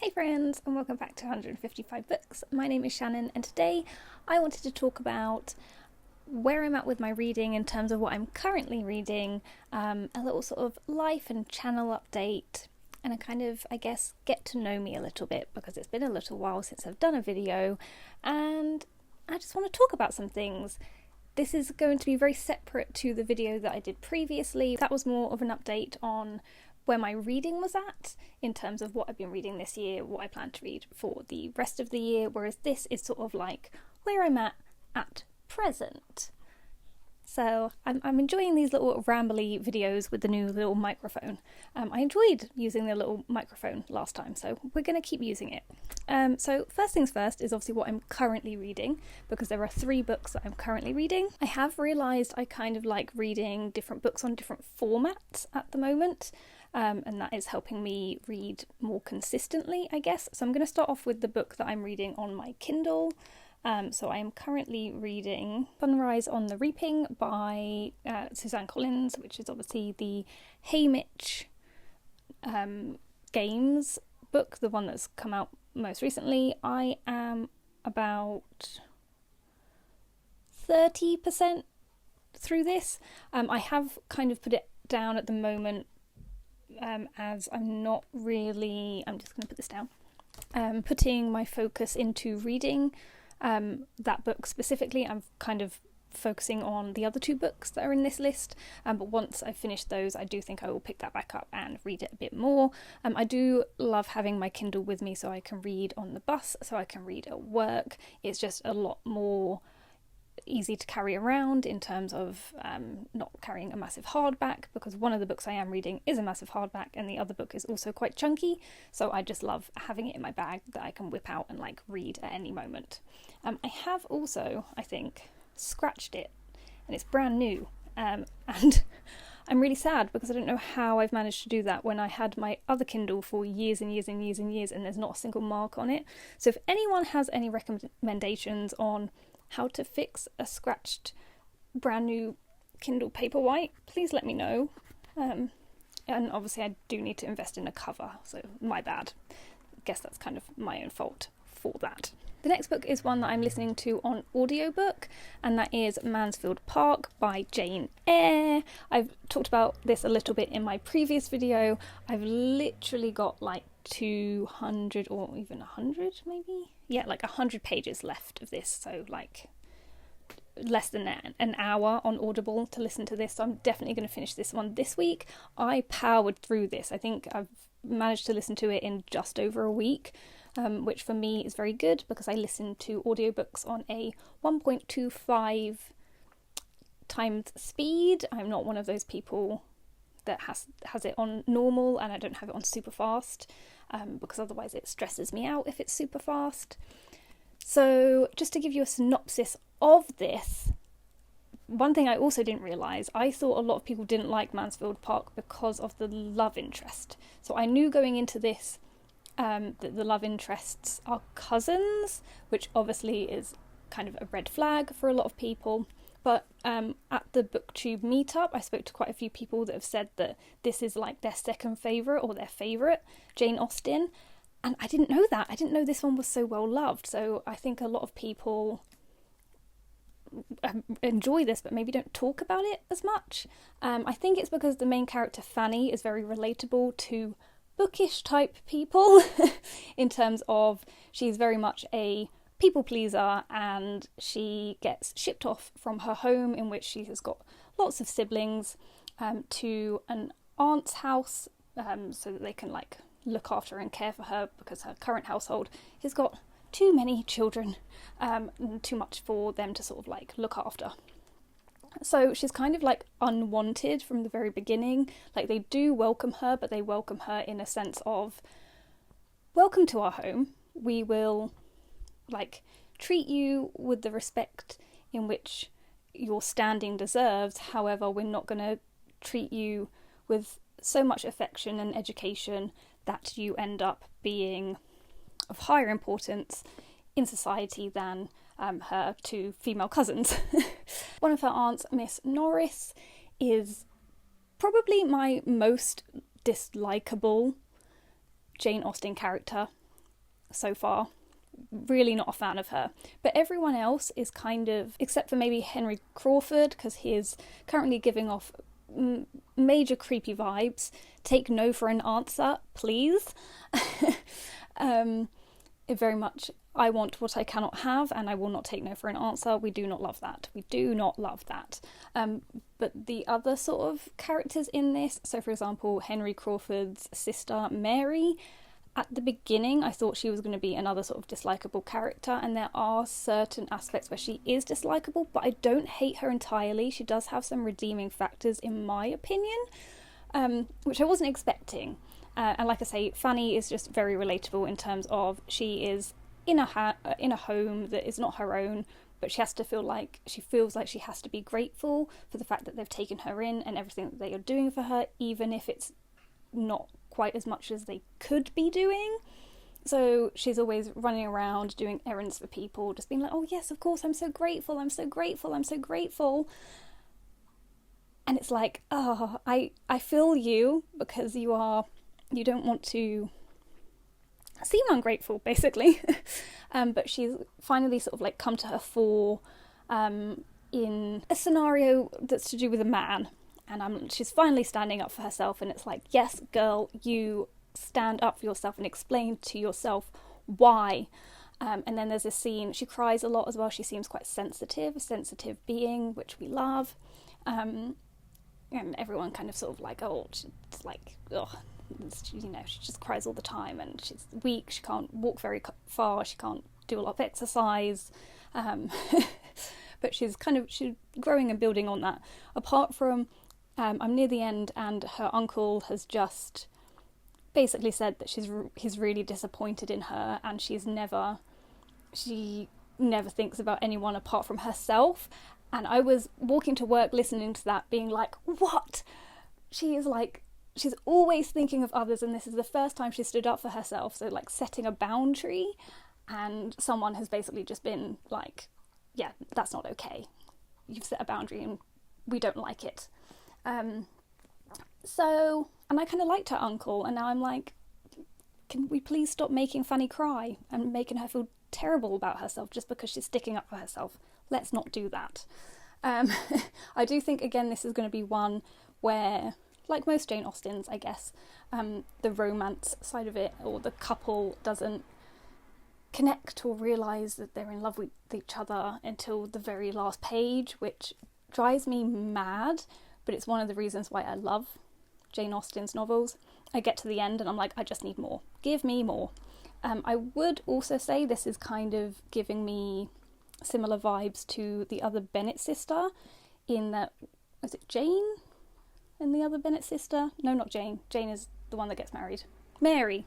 Hey friends, and welcome back to 155 Books. My name is Shannon, and today I wanted to talk about where I'm at with my reading in terms of what I'm currently reading, a little sort of life and channel update, and a kind of, I guess, get to know me a little bit because it's been a little while since I've done a video, and I just want to talk about some things. This is going to be very separate to the video that I did previously. That was more of an update on where my reading was at in terms of what I've been reading this year, what I plan to read for the rest of the year, whereas this is sort of like where I'm at present. So I'm enjoying these little rambly videos with the new little microphone. I enjoyed using the little microphone last time, so we're going to keep using it. So first things first is obviously what I'm currently reading, because there are 3 books that I'm currently reading. I have realised I kind of like reading different books on different formats at the moment, and that is helping me read more consistently, I guess. So I'm going to start off with the book that I'm reading on my Kindle. So I am currently reading Sunrise on the Reaping by Suzanne Collins, which is obviously the Haymitch Games book, the one that's come out most recently. I am about 30% through this. I have kind of put it down at the moment as I'm just going to put this down, putting my focus into reading that book specifically. I'm kind of focusing on the other 2 books that are in this list, but once I've finished those, I do think I will pick that back up and read it a bit more. I do love having my Kindle with me so I can read on the bus, so I can read at work. It's just a lot more easy to carry around in terms of not carrying a massive hardback, because one of the books I am reading is a massive hardback and the other book is also quite chunky, so I just love having it in my bag that I can whip out and like read at any moment. I have also, I think, scratched it, and it's brand new, and I'm really sad because I don't know how I've managed to do that when I had my other Kindle for years and years and years and years and there's not a single mark on it. So if anyone has any recommendations on how to fix a scratched brand new Kindle Paperwhite, please let me know. And obviously I do need to invest in a cover, so my bad. I guess that's kind of my own fault for that. The next book is one that I'm listening to on audiobook, and that is Mansfield Park by Jane Eyre. I've talked about this a little bit in my previous video. I've literally got like 200 or even 100 maybe? Yeah, like 100 pages left of this, so like less than an hour on Audible to listen to this, so I'm definitely going to finish this one this week. I powered through this. I think I've managed to listen to it in just over a week, which for me is very good because I listen to audiobooks on a 1.25 times speed. I'm not one of those people that has it on normal, and I don't have it on super fast, because otherwise it stresses me out if it's super fast. So just to give you a synopsis of this, one thing I also didn't realise, I thought a lot of people didn't like Mansfield Park because of the love interest. So I knew going into this that the love interests are cousins, which obviously is kind of a red flag for a lot of people. But at the BookTube meetup, I spoke to quite a few people that have said that this is like their second favourite or their favourite Jane Austen. And I didn't know that. I didn't know this one was so well loved. So I think a lot of people enjoy this but maybe don't talk about it as much. I think it's because the main character Fanny is very relatable to bookish type people in terms of she's very much a people pleaser, and she gets shipped off from her home, in which she has got lots of siblings, to an aunt's house, so that they can like look after and care for her, because her current household has got too many children, and too much for them to sort of like look after. So she's kind of like unwanted from the very beginning. Like they do welcome her, but they welcome her in a sense of, welcome to our home. We will like treat you with the respect in which your standing deserves. However, we're not going to treat you with so much affection and education that you end up being of higher importance in society than her 2 female cousins. One of her aunts, Miss Norris, is probably my most dislikable Jane Austen character. so far. Really not a fan of her. But everyone else is kind of, except for maybe Henry Crawford, because he is currently giving off major creepy vibes. Take no for an answer, please. It very much, I want what I cannot have, and I will not take no for an answer. We do not love that. We do not love that. But the other sort of characters in this, so for example, Henry Crawford's sister, Mary, at the beginning I thought she was going to be another sort of dislikable character, and there are certain aspects where she is dislikable, but I don't hate her entirely. She does have some redeeming factors in my opinion, which I wasn't expecting. And like I say, Fanny is just very relatable in terms of she is in a home that is not her own, but she feels like she has to be grateful for the fact that they've taken her in and everything that they are doing for her, even if it's not quite as much as they could be doing. So she's always running around doing errands for people, just being like, oh yes, of course, I'm so grateful, I'm so grateful, I'm so grateful. And it's like, oh, I feel you, because you don't want to seem ungrateful, basically. But she's finally sort of like come to her fore in a scenario that's to do with a man. And she's finally standing up for herself, and it's like, yes, girl, you stand up for yourself and explain to yourself why. And then there's this scene, she cries a lot as well. She seems quite sensitive, a sensitive being, which we love. And everyone kind of sort of like, oh, it's like, ugh. You know, she just cries all the time, and she's weak, she can't walk very far, she can't do a lot of exercise, but she's growing and building on that. Apart from I'm near the end, and her uncle has just basically said that he's really disappointed in her, and she never thinks about anyone apart from herself. And I was walking to work listening to that, being like, what? She's always thinking of others, and this is the first time she stood up for herself, so like setting a boundary, and someone has basically just been like, yeah, that's not okay. You've set a boundary and we don't like it. And I kind of liked her uncle, and now I'm like, can we please stop making Fanny cry and making her feel terrible about herself just because she's sticking up for herself? Let's not do that. I do think, again, this is going to be one where, like most Jane Austens, I guess, the romance side of it, or the couple, doesn't connect or realise that they're in love with each other until the very last page, which drives me mad, but it's one of the reasons why I love Jane Austen's novels. I get to the end and I'm like, I just need more. Give me more. I would also say this is kind of giving me similar vibes to the other Bennet sister, in that, is it Jane? And the other Bennet sister? No, not Jane. Jane is the one that gets married. Mary.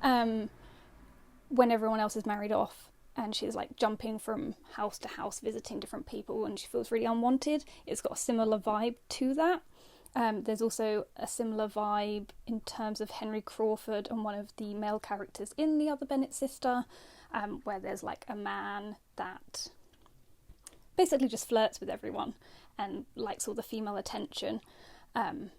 When everyone else is married off, and she's like jumping from house to house visiting different people, and she feels really unwanted. It's got a similar vibe to that. There's also a similar vibe in terms of Henry Crawford and one of the male characters in the other Bennet sister, where there's like a man that basically just flirts with everyone and likes all the female attention. So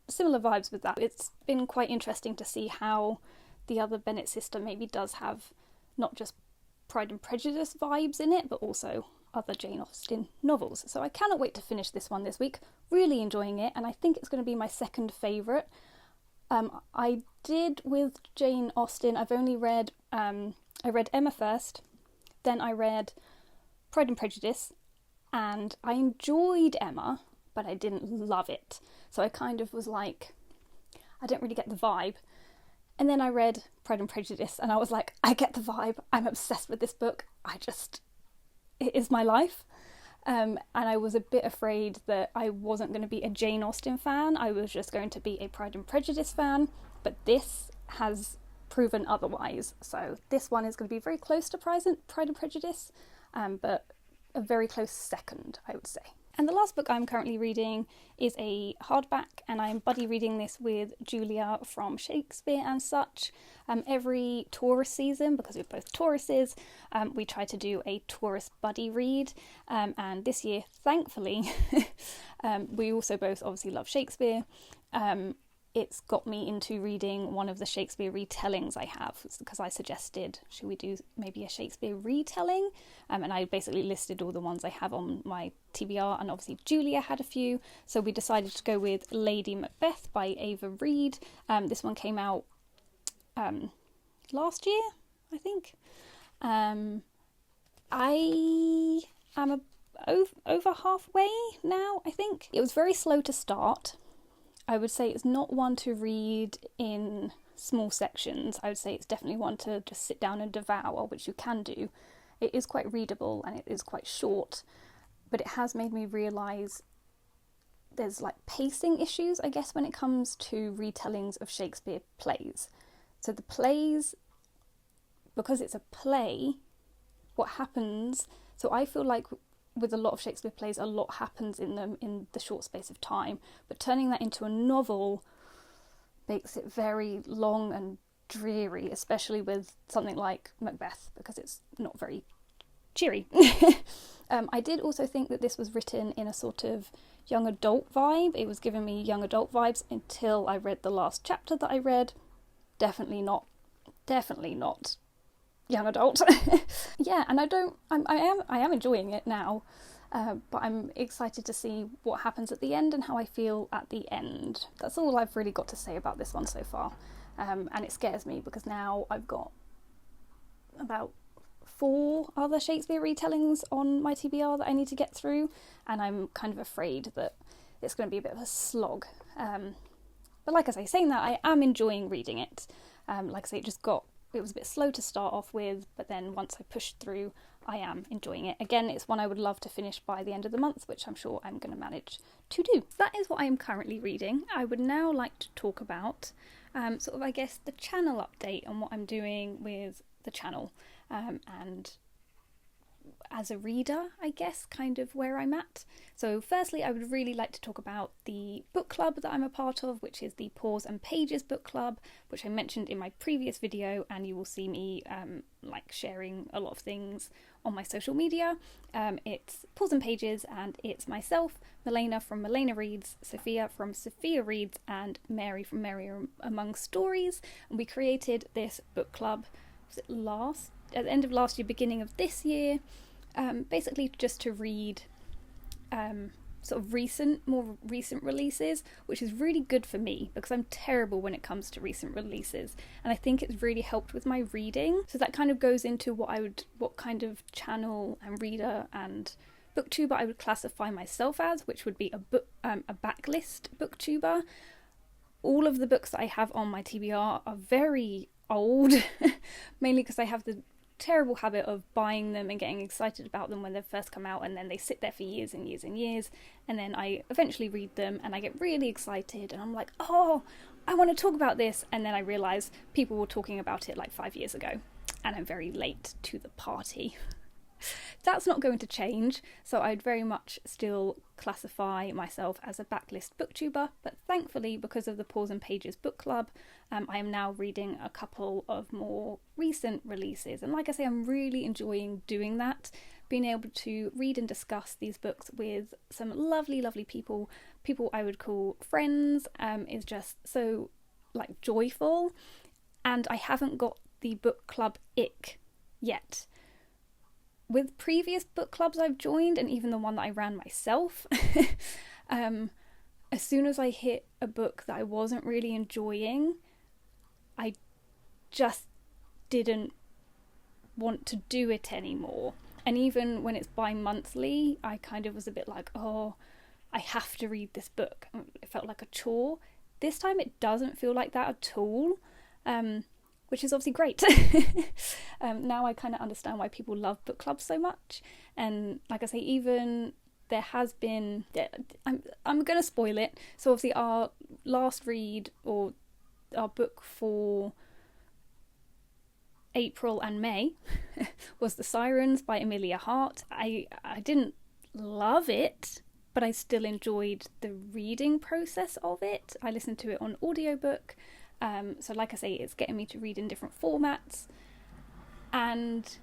similar vibes with that. It's been quite interesting to see how the other Bennet sister maybe does have not just Pride and Prejudice vibes in it, but also other Jane Austen novels. So I cannot wait to finish this one this week. Really enjoying it, and I think it's going to be my second favourite. I did with Jane Austen, I've only read, I read Emma first, then I read Pride and Prejudice, and I enjoyed Emma, but I didn't love it. So I kind of was like, I don't really get the vibe. And then I read Pride and Prejudice, and I was like, I get the vibe. I'm obsessed with this book. It is my life. And I was a bit afraid that I wasn't going to be a Jane Austen fan. I was just going to be a Pride and Prejudice fan. But this has proven otherwise. So this one is going to be very close to Pride and Prejudice, but a very close second, I would say. And the last book I'm currently reading is a hardback, and I'm buddy reading this with Julia from Shakespeare and Such. Every Taurus season, because we're both Tauruses, we try to do a Taurus buddy read, and this year, thankfully, we also both obviously love Shakespeare. it's got me into reading one of the Shakespeare retellings I have, because I suggested, should we do maybe a Shakespeare retelling? And I basically listed all the ones I have on my TBR, and obviously Julia had a few, so we decided to go with Lady Macbeth by Ava Reid. This one came out last year, I think. I am over halfway now, I think. It was very slow to start. I would say it's not one to read in small sections. I would say it's definitely one to just sit down and devour, which you can do. It is quite readable and it is quite short, but it has made me realise there's like pacing issues, I guess, when it comes to retellings of Shakespeare plays. So the plays, because it's a play, what happens, so I feel like with a lot of Shakespeare plays, a lot happens in them in the short space of time, but turning that into a novel makes it very long and dreary, especially with something like Macbeth, because it's not very cheery. I did also think that this was written in a sort of young adult vibe. It was giving me young adult vibes until I read the last chapter that I read. Definitely not young adult. Yeah, and I am enjoying it now, but I'm excited to see what happens at the end and how I feel at the end. That's all I've really got to say about this one so far, and it scares me because now I've got about 4 other Shakespeare retellings on my TBR that I need to get through, and I'm kind of afraid that it's going to be a bit of a slog. But like I say, saying that, I am enjoying reading it. Like I say, it was a bit slow to start off with, but then once I pushed through, I am enjoying it. Again, it's one I would love to finish by the end of the month, which I'm sure I'm going to manage to do. That is what I am currently reading. I would now like to talk about sort of, I guess, the channel update and what I'm doing with the channel, and as a reader, I guess, kind of where I'm at. So firstly, I would really like to talk about the book club that I'm a part of, which is the Paws Pages book club, which I mentioned in my previous video, and you will see me like sharing a lot of things on my social media. It's Paws Pages, and it's myself, Milena from Milena Reads, Sofia from Sofia Reads, and Mary from Mary Among Stories. And we created this book club, was it at the end of last year, beginning of this year, basically just to read sort of more recent releases, which is really good for me because I'm terrible when it comes to recent releases, and I think it's really helped with my reading. So that kind of goes into what kind of channel and reader and booktuber I would classify myself as, which would be a backlist booktuber. All of the books that I have on my TBR are very old, mainly because I have the terrible habit of buying them and getting excited about them when they first come out, and then they sit there for years and years and years, and then I eventually read them and I get really excited and I'm like, oh, I want to talk about this, and then I realise people were talking about it like 5 years ago and I'm very late to the party. That's not going to change, so I'd very much still classify myself as a backlist booktuber, but thankfully, because of the Paws Pages book club, I am now reading a couple of more recent releases, and like I say, I'm really enjoying doing that. Being able to read and discuss these books with some lovely people I would call friends, is just so like joyful, and I haven't got the book club ick yet. With previous book clubs I've joined, and even the one that I ran myself, as soon as I hit a book that I wasn't really enjoying, I just didn't want to do it anymore. And even when it's bi-monthly, I kind of was a bit like, oh, I have to read this book. It felt like a chore. This time it doesn't feel like that at all. Which is obviously great. Now I kind of understand why people love book clubs so much. And like I say, even there has been... I'm going to spoil it. So obviously our last read, or our book for April and May, was The Sirens by Amelia Hart. I didn't love it, but I still enjoyed the reading process of it. I listened to it on audiobook. So like I say, it's getting me to read in different formats, and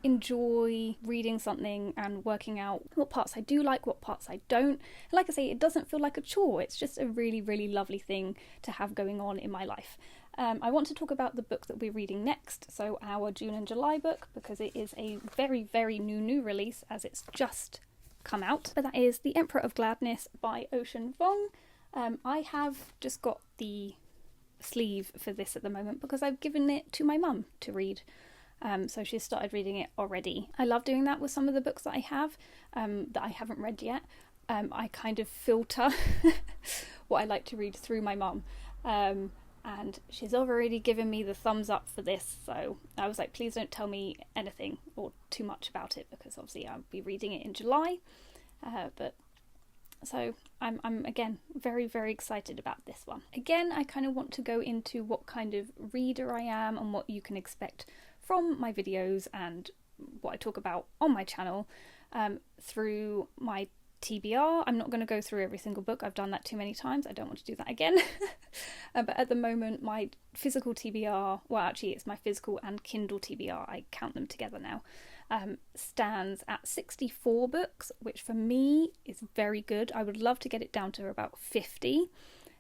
enjoy reading something and working out what parts I do like, what parts I don't. And like I say, it doesn't feel like a chore. It's just a really, really lovely thing to have going on in my life. I want to talk about the book that we're reading next, so our June and July book, because it is a very, very new release as it's just come out. But that is The Emperor of Gladness by Ocean Vuong. I have just got the sleeve for this at the moment because I've given it to my mum to read. So she's started reading it already. I love doing that with some of the books that I have that I haven't read yet. I kind of filter what I like to read through my mum. And she's already given me the thumbs up for this, so I was like, please don't tell me anything or too much about it, because obviously I'll be reading it in July. But so I'm again very, very excited about this one. Again, I kind of want to go into what kind of reader I am and what you can expect from my videos and what I talk about on my channel through my TBR. I'm not going to go through every single book. I've done that too many times. I don't want to do that again. But at the moment, my physical TBR, well, actually it's my physical and Kindle TBR, I count them together now, stands at 64 books, which for me is very good. I would love to get it down to about 50.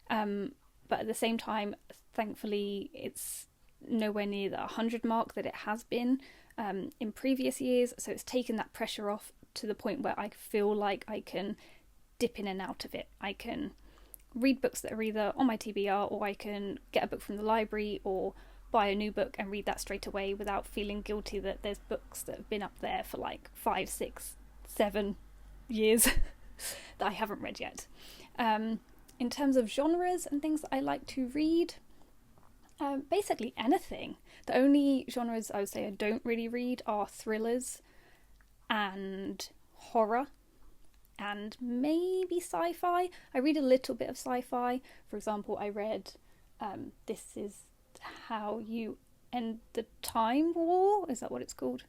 But at the same time, thankfully, it's nowhere near the 100 mark that it has been in previous years. So it's taken that pressure off to the point where I feel like I can dip in and out of it. I can read books that are either on my TBR, or I can get a book from the library or buy a new book and read that straight away without feeling guilty that there's books that have been up there for like 5, 6, 7 years that I haven't read yet. In terms of genres and things that I like to read, basically anything. The only genres I would say I don't really read are thrillers and horror and maybe sci-fi. I read a little bit of sci-fi. For example, I read This Is How You End the Time War. Is that what it's called?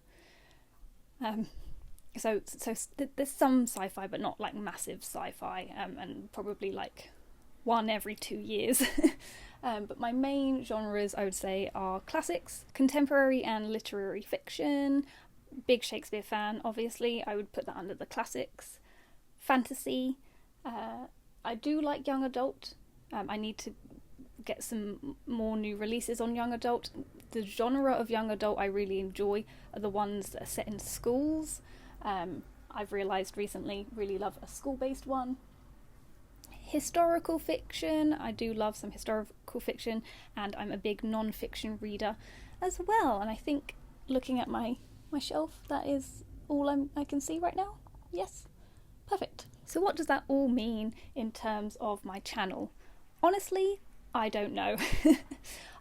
So there's some sci-fi, but not like massive sci-fi, and probably like one every 2 years. But my main genres, I would say, are classics, contemporary and literary fiction. Big Shakespeare fan, obviously. I would put that under the classics. Fantasy. I do like young adult. I need to get some more new releases on young adult. The genre of young adult I really enjoy are the ones that are set in schools. I've realised recently, really love a school-based one. Historical fiction. I do love some historical fiction, and I'm a big non-fiction reader as well. And I think looking at my shelf, that is all I can see right now. Yes, perfect. So what does that all mean in terms of my channel? Honestly, I don't know.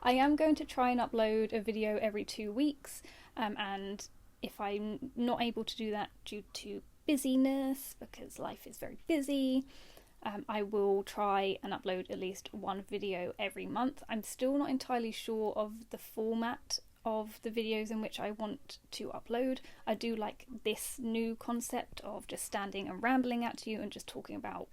I am going to try and upload a video every 2 weeks, and if I'm not able to do that due to busyness, because life is very busy, I will try and upload at least one video every month. I'm still not entirely sure of the format of the videos in which I want to upload. I do like this new concept of just standing and rambling at you and just talking about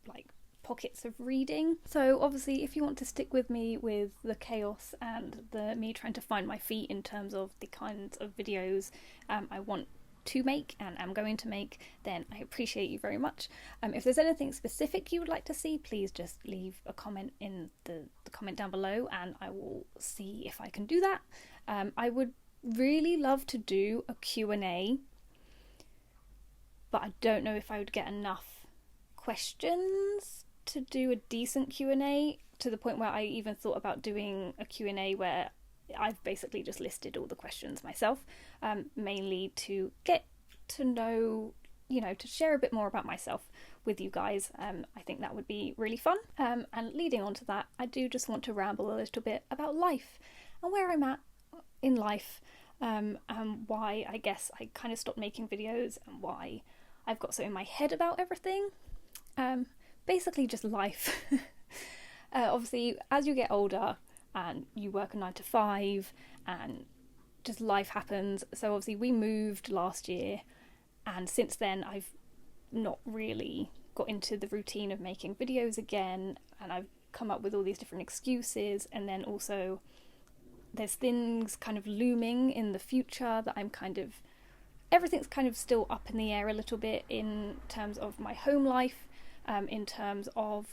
like pockets of reading. So obviously if you want to stick with me with the chaos and me trying to find my feet in terms of the kinds of videos I want to make and am going to make, then I appreciate you very much. If there's anything specific you would like to see, please just leave a comment in the comment down below and I will see if I can do that. I would really love to do a Q&A, but I don't know if I would get enough questions to do a decent Q&A, to the point where I even thought about doing a Q&A where I've basically just listed all the questions myself, mainly to get to know, to share a bit more about myself with you guys. I think that would be really fun. And leading on to that, I do just want to ramble a little bit about life and where I'm at in life, and why I guess I kind of stopped making videos and why I've got so in my head about everything. Basically just life. Obviously, as you get older and you work a 9 to 5 and just life happens. So obviously we moved last year, and since then I've not really got into the routine of making videos again, and I've come up with all these different excuses, and then also there's things kind of looming in the future that I'm kind of everything's kind of still up in the air a little bit in terms of my home life, in terms of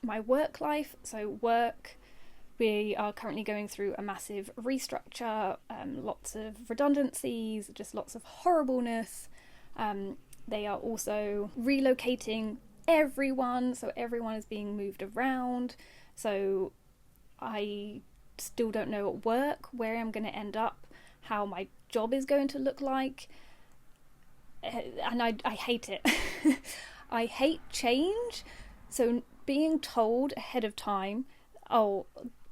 my work life. So work, we are currently going through a massive restructure, lots of redundancies, just lots of horribleness. They are also relocating everyone, so everyone is being moved around. So I still don't know at work where I'm going to end up, how my job is going to look like, and I hate it. I hate change. So being told ahead of time, oh,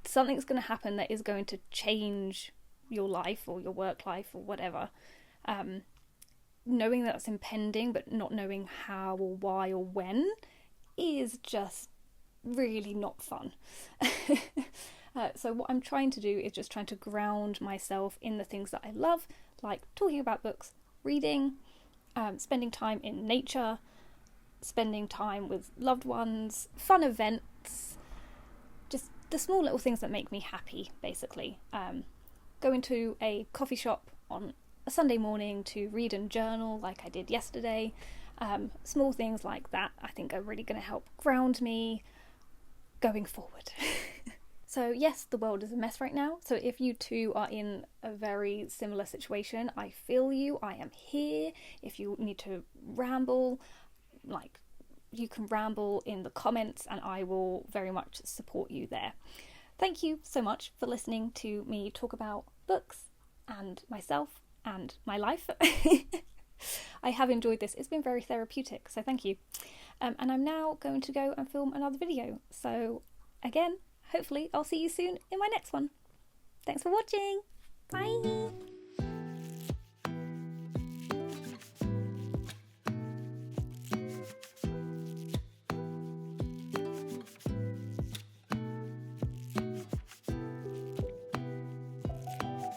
something's going to happen that is going to change your life or your work life or whatever, knowing that's impending but not knowing how or why or when is just really not fun. So what I'm trying to do is just trying to ground myself in the things that I love, like talking about books, reading, spending time in nature, spending time with loved ones, fun events, just the small little things that make me happy, basically. Going to a coffee shop on a Sunday morning to read and journal like I did yesterday. Small things like that I think are really going to help ground me going forward. So yes, the world is a mess right now. So if you too are in a very similar situation, I feel you, I am here. If you need to ramble, like, you can ramble in the comments and I will very much support you there. Thank you so much for listening to me talk about books and myself and my life. I have enjoyed this. It's been very therapeutic, so thank you. And I'm now going to go and film another video. So again, hopefully I'll see you soon in my next one. Thanks for watching. Bye.